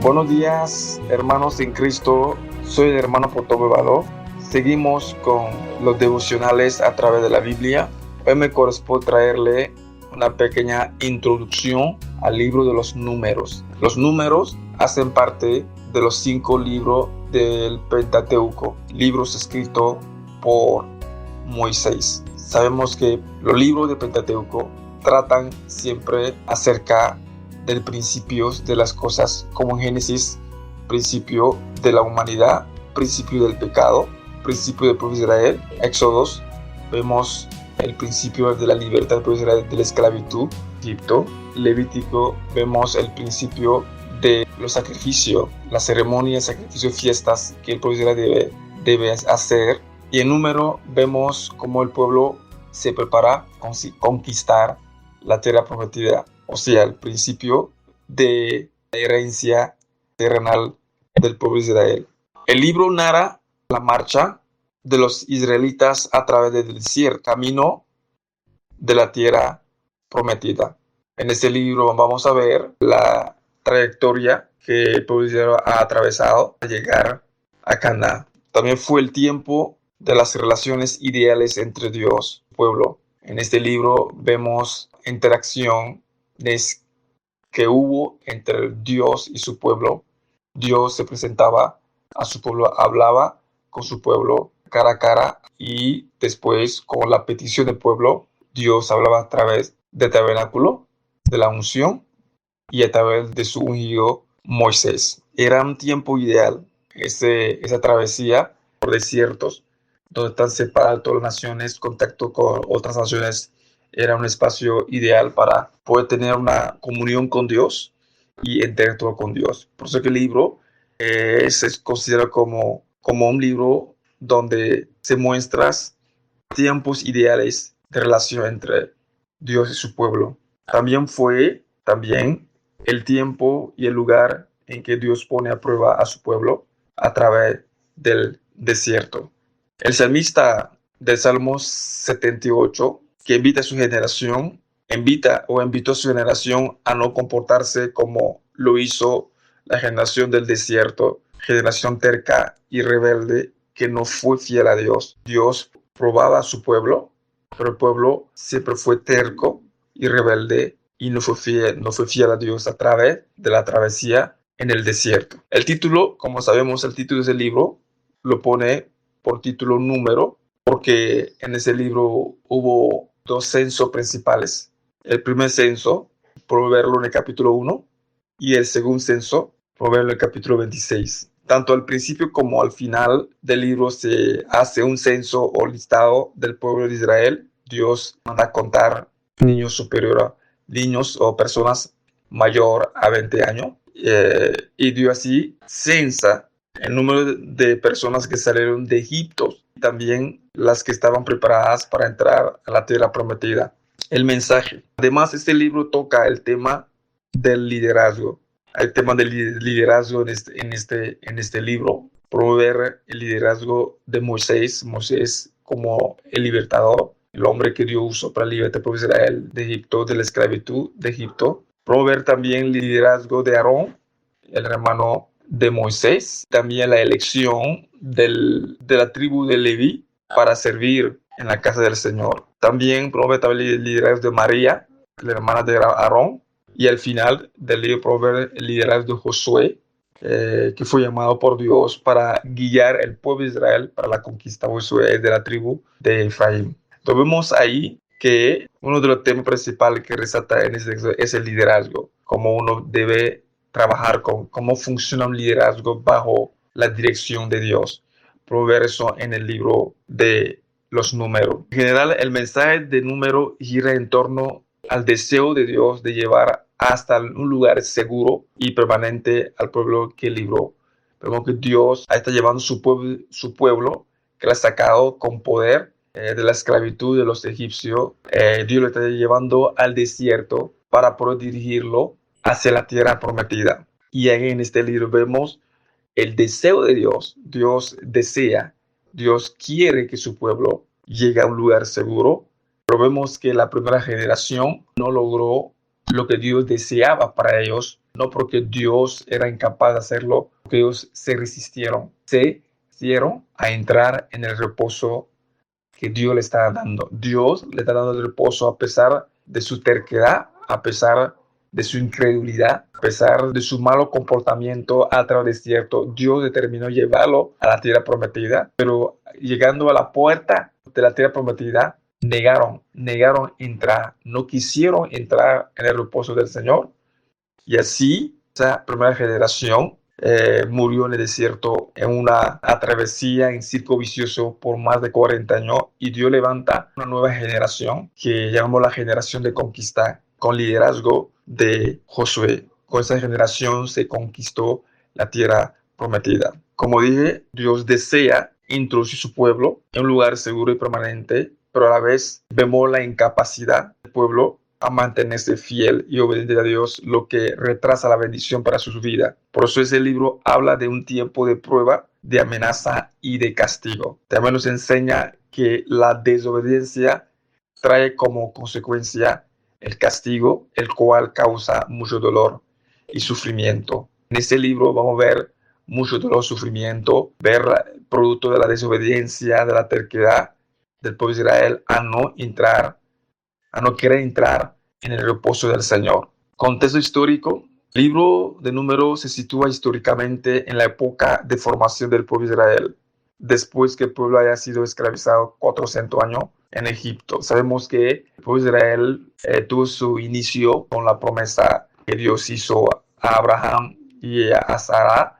Buenos días, hermanos en Cristo. Soy el hermano Potobebado. Seguimos con los devocionales a través de la Biblia. Hoy me corresponde traerle una pequeña introducción al libro de los números. Los números hacen parte de los 5 libros del Pentateuco, libros escritos por Moisés. Sabemos que los libros del Pentateuco tratan siempre acerca del principio de las cosas, como en Génesis, principio de la humanidad, principio del pecado, principio del pueblo de Israel. Éxodos, vemos el principio de la libertad del pueblo de Israel de la esclavitud, Egipto. Levítico, vemos el principio de los sacrificios, las ceremonias, sacrificios, fiestas que el pueblo de Israel debe hacer. Y en Número vemos cómo el pueblo se prepara a conquistar la tierra prometida, o sea, el principio de la herencia terrenal del pueblo de Israel. El libro narra la marcha de los israelitas a través del desierto, camino de la tierra prometida. En este libro vamos a ver la trayectoria que el pueblo de Israel ha atravesado para llegar a Canaán. También fue el tiempo de las relaciones ideales entre Dios y el pueblo. En este libro vemos interacciones que hubo entre Dios y su pueblo. Dios se presentaba a su pueblo, hablaba con su pueblo cara a cara, y después, con la petición del pueblo, Dios hablaba a través del tabernáculo, de la unción, y a través de su ungido Moisés. Era un tiempo ideal, esa travesía por desiertos, donde están separadas todas las naciones, contacto con otras naciones. Era un espacio ideal para poder tener una comunión con Dios y interactuar con Dios. Por eso que el libro es considerado como un libro donde se muestran tiempos ideales de relación entre Dios y su pueblo. También fue el tiempo y el lugar en que Dios pone a prueba a su pueblo a través del desierto. El salmista del Salmo 78, que invitó a su generación a no comportarse como lo hizo la generación del desierto, generación terca y rebelde que no fue fiel a Dios. Dios probaba a su pueblo, pero el pueblo siempre fue terco y rebelde y no fue fiel a Dios a través de la travesía en el desierto. El título, como sabemos, el título de ese libro lo pone por título Número, porque en ese libro hubo 2 censos principales. El primer censo, por verlo en el capítulo 1, y el segundo censo, por verlo en el capítulo 26. Tanto al principio como al final del libro se hace un censo o listado del pueblo de Israel. Dios manda a contar niños o personas mayor a 20 años. Y Dios así censa el número de personas que salieron de Egipto, y también las que estaban preparadas para entrar a la tierra prometida. El mensaje. Además, este libro toca el tema del liderazgo. El tema del liderazgo en este libro. Promover el liderazgo de Moisés como el libertador, el hombre que Dios usó para libertar al pueblo de Israel de Egipto, de la esclavitud de Egipto. Promover también el liderazgo de Aarón, el hermano de Moisés. También la elección de la tribu de Leví para servir en la casa del Señor. También promueve el liderazgo de María, la hermana de Aarón. Y al final del libro promueve el liderazgo de Josué, que fue llamado por Dios para guiar el pueblo de Israel para la conquista. Josué es de la tribu de Efraín. Entonces vemos ahí que uno de los temas principales que resalta en ese texto es el liderazgo, cómo uno debe trabajar con cómo funciona un liderazgo bajo la dirección de Dios. Promover eso en el libro de los Números. En general, el mensaje de Número gira en torno al deseo de Dios de llevar hasta un lugar seguro y permanente al pueblo que libró. Vemos que Dios está llevando su pueblo que lo ha sacado con poder de la esclavitud de los egipcios. Dios lo está llevando al desierto para poder dirigirlo hacia la tierra prometida. Y en este libro vemos el deseo de Dios. Dios quiere que su pueblo llegue a un lugar seguro, pero vemos que la primera generación no logró lo que Dios deseaba para ellos no porque Dios era incapaz de hacerlo, porque ellos se resistieron a entrar en el reposo que Dios le está dando. Dios le está dando el reposo a pesar de su terquedad, a pesar de su incredulidad, a pesar de su malo comportamiento a través del desierto. Dios determinó llevarlo a la tierra prometida, pero llegando a la puerta de la tierra prometida, negaron entrar, no quisieron entrar en el reposo del Señor. Y así, esa primera generación murió en el desierto en una travesía en círculo vicioso por más de 40 años, y Dios levanta una nueva generación que llamamos la generación de conquista, con liderazgo de Josué. Con esa generación se conquistó la tierra prometida. Como dije, Dios desea introducir su pueblo en un lugar seguro y permanente, pero a la vez vemos la incapacidad del pueblo a mantenerse fiel y obediente a Dios, lo que retrasa la bendición para su vida. Por eso ese libro habla de un tiempo de prueba, de amenaza y de castigo. También nos enseña que la desobediencia trae como consecuencia el castigo, el cual causa mucho dolor y sufrimiento. En este libro vamos a ver mucho dolor, sufrimiento, ver producto de la desobediencia, de la terquedad del pueblo de Israel a no querer entrar en el reposo del Señor. Contexto histórico. El libro de Números se sitúa históricamente en la época de formación del pueblo de Israel, después que el pueblo haya sido esclavizado 400 años en Egipto. Sabemos que el pueblo de Israel tuvo su inicio con la promesa que Dios hizo a Abraham y a Sara,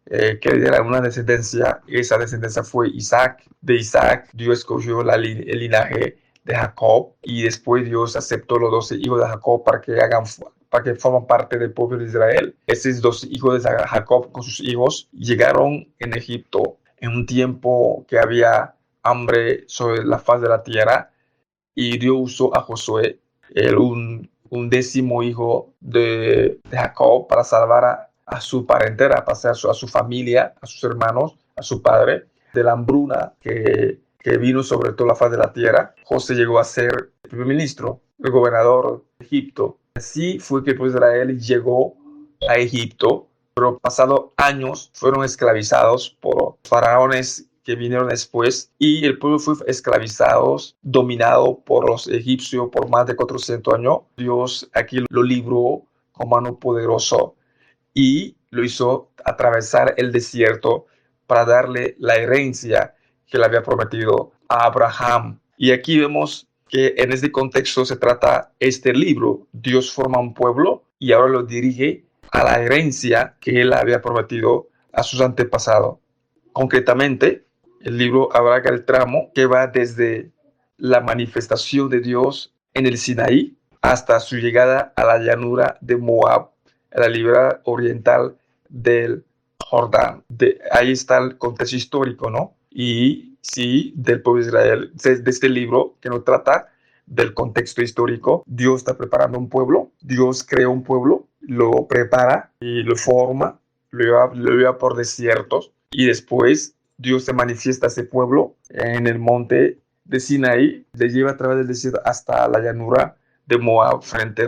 que le diera una descendencia, y esa descendencia fue Isaac. De Isaac Dios escogió el linaje de Jacob, y después Dios aceptó los 12 hijos de Jacob para que forman parte del pueblo de Israel. Esos 12 hijos de Jacob con sus hijos llegaron en Egipto en un tiempo que había hambre sobre la faz de la tierra, y Dios usó a Josué, un décimo hijo de Jacob, para salvar a su parentela, para a su familia, a sus hermanos, a su padre, de la hambruna que vino sobre toda la faz de la tierra. José llegó a ser el primer ministro, el gobernador de Egipto. Así fue que el pueblo de Israel llegó a Egipto, pero pasados años fueron esclavizados por faraones que vinieron después, y el pueblo fue esclavizado, dominado por los egipcios por más de 400 años. Dios aquí lo libró con mano poderosa y lo hizo atravesar el desierto para darle la herencia que le había prometido a Abraham. Y aquí vemos que en este contexto se trata este libro. Dios forma un pueblo y ahora lo dirige a la herencia que él había prometido a sus antepasados. Concretamente, el libro abarca el tramo que va desde la manifestación de Dios en el Sinaí hasta su llegada a la llanura de Moab, a la ribera oriental del Jordán. Ahí está el contexto histórico, ¿no? Y sí, del pueblo de Israel. De este libro que nos trata del contexto histórico, Dios está preparando un pueblo, Dios crea un pueblo, lo prepara y lo forma, lo lleva por desiertos, y después Dios se manifiesta a ese pueblo en el monte de Sinaí, le lleva a través del desierto hasta la llanura de Moab, frente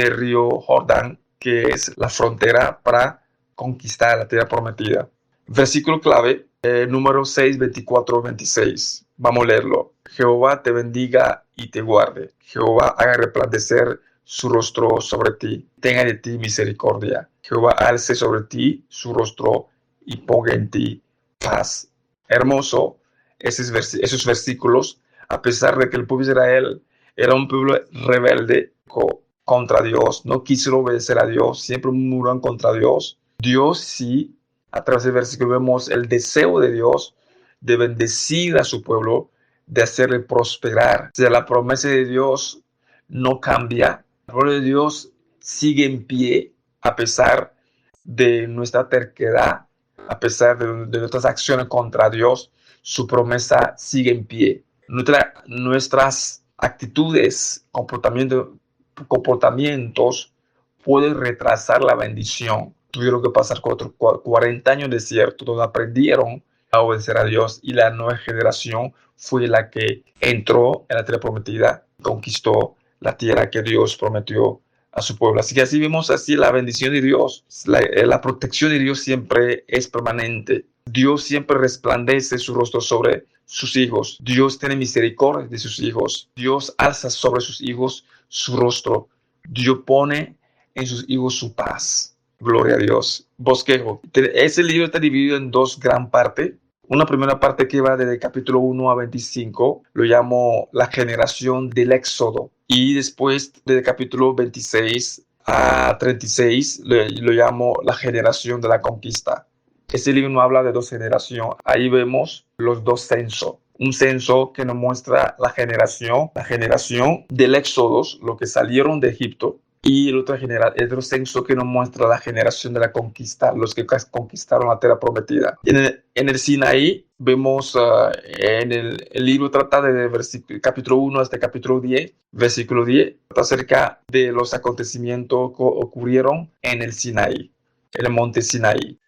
al río Jordán, que es la frontera para conquistar la tierra prometida. Versículo clave, número 6, 24, 26. Vamos a leerlo. Jehová te bendiga y te guarde. Jehová haga resplandecer su rostro sobre ti, tenga de ti misericordia. Jehová alce sobre ti su rostro y ponga en ti paz. Hermoso esos versículos, a pesar de que el pueblo de Israel era un pueblo rebelde contra Dios, no quiso obedecer a Dios, siempre murmuran contra Dios. Dios sí, a través del versículo vemos el deseo de Dios de bendecir a su pueblo, de hacerle prosperar. O sea, la promesa de Dios no cambia. La promesa de Dios sigue en pie a pesar de nuestra terquedad, a pesar de nuestras acciones contra Dios. Su promesa sigue en pie. Nuestras actitudes, comportamientos pueden retrasar la bendición. Tuvieron que pasar 40 años de desierto donde aprendieron a obedecer a Dios, y la nueva generación fue la que entró en la tierra prometida, conquistó la tierra que Dios prometió a su pueblo. Así que así vemos así la bendición de Dios, la protección de Dios siempre es permanente. Dios siempre resplandece su rostro sobre sus hijos. Dios tiene misericordia de sus hijos. Dios alza sobre sus hijos su rostro. Dios pone en sus hijos su paz. Gloria a Dios. Bosquejo. Ese libro está dividido en dos gran partes. Una primera parte que va desde el capítulo 1 a 25, lo llamo la generación del Éxodo. Y después, desde el capítulo 26 a 36, lo llamo la generación de la conquista. Este libro no habla de dos generaciones. Ahí vemos los dos censos. Un censo que nos muestra la generación del Éxodo, los que salieron de Egipto. Y el otro censo que nos muestra la generación de la conquista, los que conquistaron la tierra prometida. En el Sinaí vemos, en el libro trata de capítulo 1 hasta capítulo 10, versículo 10, trata acerca de los acontecimientos que ocurrieron en el Sinaí, en el monte Sinaí.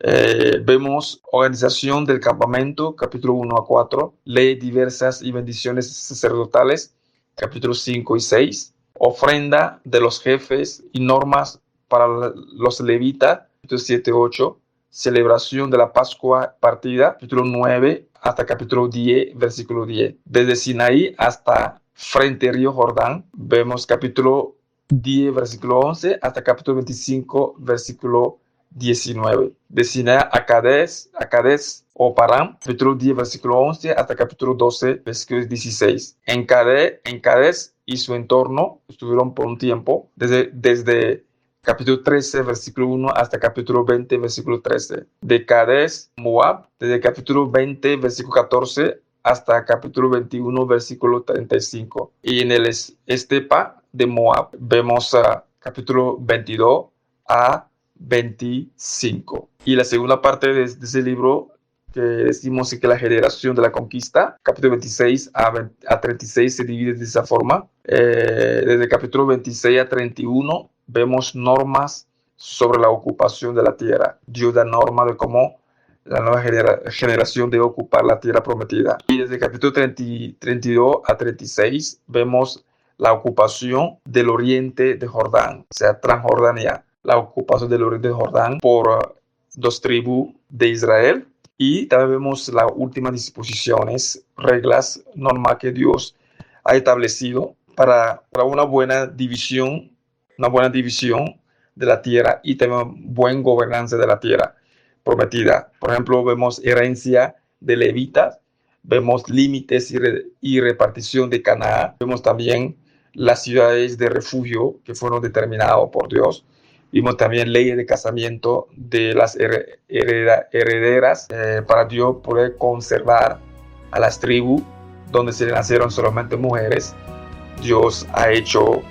Vemos organización del campamento, capítulo 1 a 4, ley diversas y bendiciones sacerdotales, capítulos 5 y 6. Ofrenda de los jefes y normas para los levitas, capítulo 7, 8. Celebración de la Pascua partida, capítulo 9 hasta capítulo 10, versículo 10. Desde Sinaí hasta frente al río Jordán, vemos capítulo 10, versículo 11 hasta capítulo 25, versículo 19. De Sinaí a Cades o Parán, capítulo 10, versículo 11 hasta capítulo 12, versículo 16. En Cades y su entorno estuvieron por un tiempo, desde capítulo 13, versículo 1 hasta capítulo 20, versículo 13. De Cades, Moab, desde capítulo 20, versículo 14 hasta capítulo 21, versículo 35. Y en el estepa de Moab vemos capítulo 22 a 25. Y la segunda parte de ese libro que decimos que la generación de la conquista, capítulo 26 a 36 se divide de esa forma. Desde el capítulo 26 a 31 vemos normas sobre la ocupación de la tierra. Dios da norma de cómo la nueva generación debe ocupar la tierra prometida. Y desde el capítulo 32 a 36 vemos la ocupación del oriente de Jordán, o sea, Transjordania. La ocupación del oriente de Jordán por dos tribus de Israel. Y también vemos las últimas disposiciones, reglas, normas que Dios ha establecido para una buena división de la tierra y también buena gobernanza de la tierra prometida. Por ejemplo, vemos herencia de levitas, vemos límites y repartición de Canaán, vemos también las ciudades de refugio que fueron determinadas por Dios. Vimos también leyes de casamiento de las herederas para Dios poder conservar a las tribus donde se le nacieron solamente mujeres. Dios ha hecho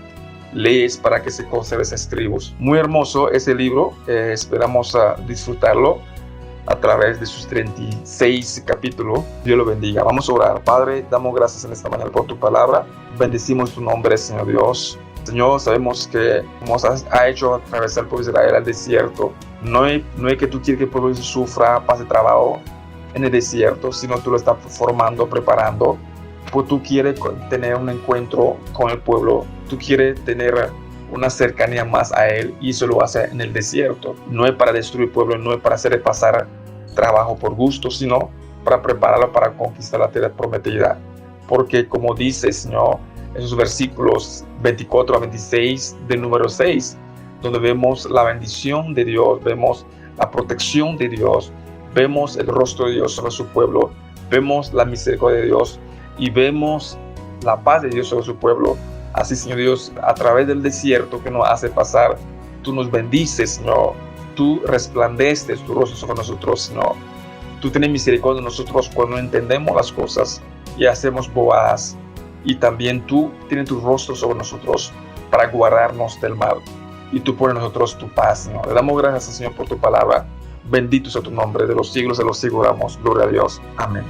leyes para que se conserven esas tribus. Muy hermoso ese libro. Esperamos disfrutarlo a través de sus 36 capítulos. Dios lo bendiga. Vamos a orar. Padre, damos gracias en esta mañana por tu palabra. Bendecimos tu nombre, Señor Dios. Señor, sabemos que como ha hecho atravesar el pueblo de Israel al desierto, no es que tú quieres que el pueblo sufra, pase trabajo en el desierto, sino tú lo estás formando, preparando, pues tú quieres tener un encuentro con el pueblo, tú quieres tener una cercanía más a él, y eso lo hace en el desierto. No es para destruir el pueblo, no es para hacerle pasar trabajo por gusto, sino para prepararlo para conquistar la tierra prometida. Porque como dice, Señor, esos versículos 24 a 26 del número 6, donde vemos la bendición de Dios, vemos la protección de Dios, vemos el rostro de Dios sobre su pueblo, vemos la misericordia de Dios y vemos la paz de Dios sobre su pueblo. Así, Señor Dios, a través del desierto que nos hace pasar, tú nos bendices, Señor. Tú resplandeces tu rostro sobre nosotros, Señor. Tú tienes misericordia de nosotros cuando entendemos las cosas y hacemos bobadas. Y también tú tienes tu rostro sobre nosotros para guardarnos del mal. Y tú pones en nosotros tu paz, Señor. Le damos gracias, Señor, por tu palabra. Bendito sea tu nombre. De los siglos damos. Gloria a Dios. Amén.